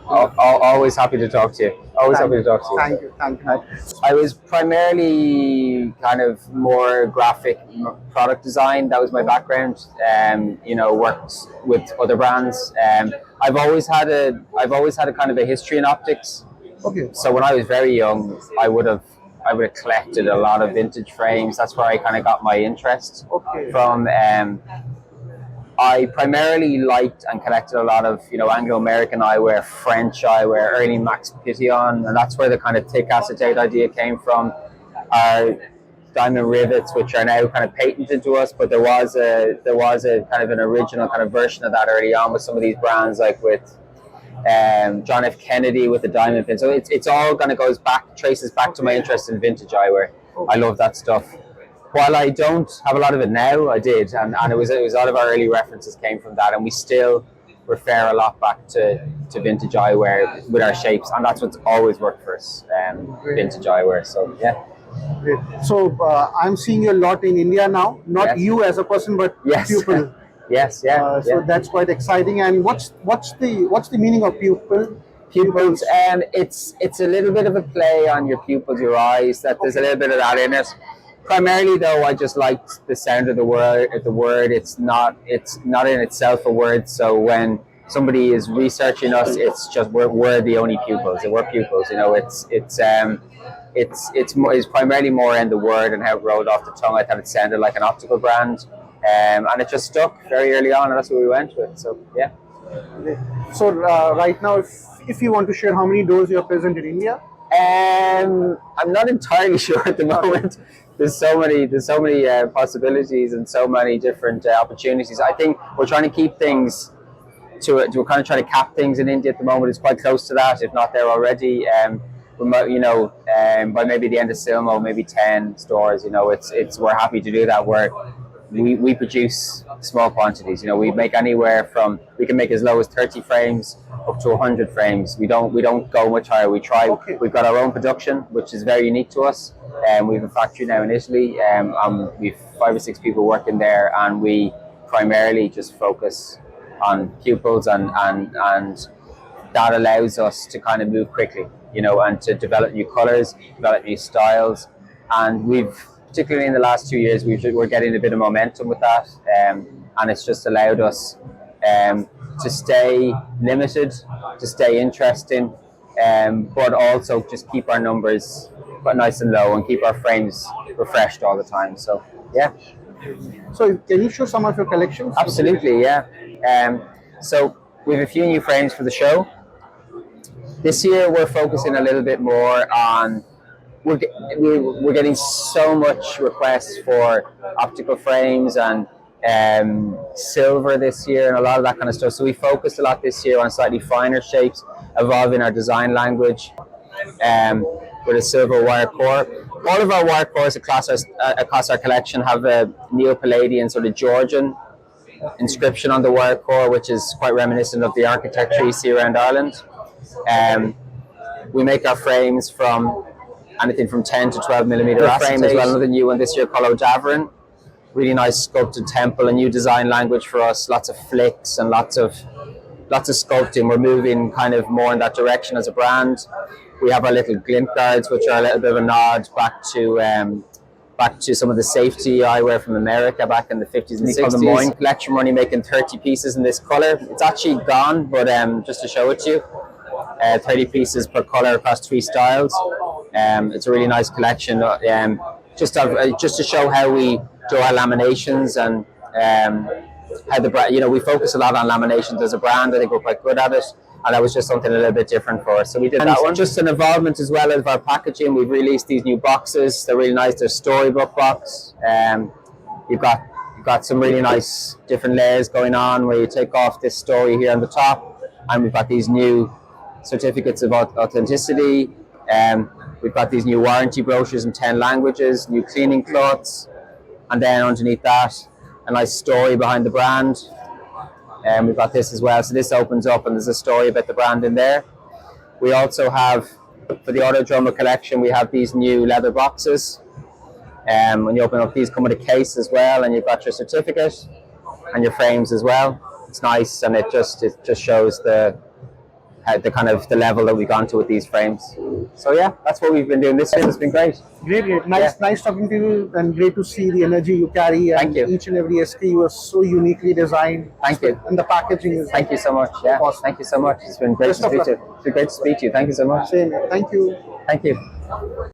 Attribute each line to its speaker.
Speaker 1: Always happy to talk to you. Always happy
Speaker 2: Thank,
Speaker 1: to talk to you.
Speaker 2: thank you, thank you.
Speaker 1: I was primarily kind of more graphic product design. That was my background. Worked with other brands. I've always had a kind of a history in optics.
Speaker 2: Okay,
Speaker 1: So when I was very young, I would have collected a lot of vintage frames. That's where I kind of got my interest
Speaker 2: okay,
Speaker 1: from. I primarily liked and collected a lot of, Anglo-American eyewear, French eyewear, early Max Pitillon, and that's where the kind of thick acetate idea came from. Our diamond rivets, which are now kind of patented to us, but there was a kind of an original kind of version of that early on with some of these brands, like with John F. Kennedy with the diamond pin. So it's all kind of traces back to my interest in vintage eyewear. I love that stuff. While I don't have a lot of it now, I did, and it was a lot of our early references came from that, and we still refer a lot back to vintage eyewear with our shapes, and that's what's always worked for us, vintage eyewear. So yeah.
Speaker 2: great. So I'm seeing you a lot in India now. Not
Speaker 1: Yes.
Speaker 2: you as a person, but
Speaker 1: Yes.
Speaker 2: pupil.
Speaker 1: Yes. Yeah.
Speaker 2: So
Speaker 1: Yeah.
Speaker 2: that's quite exciting. And what's the meaning of pupil?
Speaker 1: Pupils, it's a little bit of a play on your pupils, your eyes. That there's a little bit of that in it. Primarily, though, I just liked the sound of the word. It's not in itself a word. So when somebody is researching us, it's just we're the only pupils. We're pupils. It's primarily more in the word and how it rolled off the tongue. I thought it sounded like an optical brand, and it just stuck very early on, and that's what we went with. So yeah.
Speaker 2: So right now, if you want to share how many doors you are present in India.
Speaker 1: I'm not entirely sure at the moment. There's so many possibilities and so many different opportunities. I think we're trying to keep things we're kind of trying to cap things in India at the moment. It's quite close to that, if not there already. By maybe the end of SILMO, maybe 10 stores. We're happy to do that. We produce small quantities. We make anywhere from we can make as low as 30 frames up to 100 frames. We don't go much higher. We try.
Speaker 2: Okay.
Speaker 1: We've got our own production, which is very unique to us. We have a factory now in Italy. We've 5 or 6 people working there, and we primarily just focus on pupils, and that allows us to kind of move quickly, and to develop new colors, develop new styles, and particularly in the last 2 years, we're getting a bit of momentum with that, and it's just allowed us to stay limited, to stay interesting, but also just keep our numbers quite nice and low and keep our frames refreshed all the time. So yeah.
Speaker 2: So can you show some of your collections?
Speaker 1: Absolutely, yeah. So we have a few new frames for the show. This year we're focusing a little bit more on. We're getting so much requests for optical frames and silver this year and a lot of that kind of stuff. So we focused a lot this year on slightly finer shapes, evolving our design language with a silver wire core. All of our wire cores across our collection have a Neo-Palladian sort of Georgian inscription on the wire core, which is quite reminiscent of the architecture you see around Ireland. We make our frames from anything from 10 to 12 millimeter frame as well. Another new one this year called O'Davaran. Really nice sculpted temple, a new design language for us. Lots of flicks and lots of sculpting. We're moving kind of more in that direction as a brand. We have our little glint guards, which are a little bit of a nod back to some of the safety eyewear from America back in the 50s and 60s. The Moine collection, we're only making 30 pieces in this color. It's actually gone, but just to show it to you, 30 pieces per color across 3 styles. It's a really nice collection. Just to show how we do our laminations and how the brand. We focus a lot on laminations as a brand. I think we're quite good at it, and that was just something a little bit different for us. So we did that one. Just an involvement as well of our packaging. We've released these new boxes. They're really nice. They're storybook box. You've got some really nice different layers going on where you take off this story here on the top, and we've got these new certificates of authenticity. We've got these new warranty brochures in 10 languages, new cleaning cloths, and then underneath that, a nice story behind the brand. And we've got this as well. So this opens up and there's a story about the brand in there. We also have, for the Autodromer collection, we have these new leather boxes. When you open up, these come with a case as well, and you've got your certificate and your frames as well. It's nice, and it just shows the the kind of the level that we've gone to with these frames. So yeah, that's what we've been doing this year. It's been great.
Speaker 2: Great. Nice talking to you, and great to see the energy you carry. And
Speaker 1: Thank you.
Speaker 2: Each and every SKU was so uniquely designed.
Speaker 1: Thank you.
Speaker 2: And the packaging is
Speaker 1: Thank you so much. Yeah,
Speaker 2: awesome.
Speaker 1: thank you so much. It's been great
Speaker 2: Best
Speaker 1: to
Speaker 2: of
Speaker 1: speak
Speaker 2: luck.
Speaker 1: to you. It's been great to speak to you. Thank you so much.
Speaker 2: Same. Thank you.
Speaker 1: Thank you.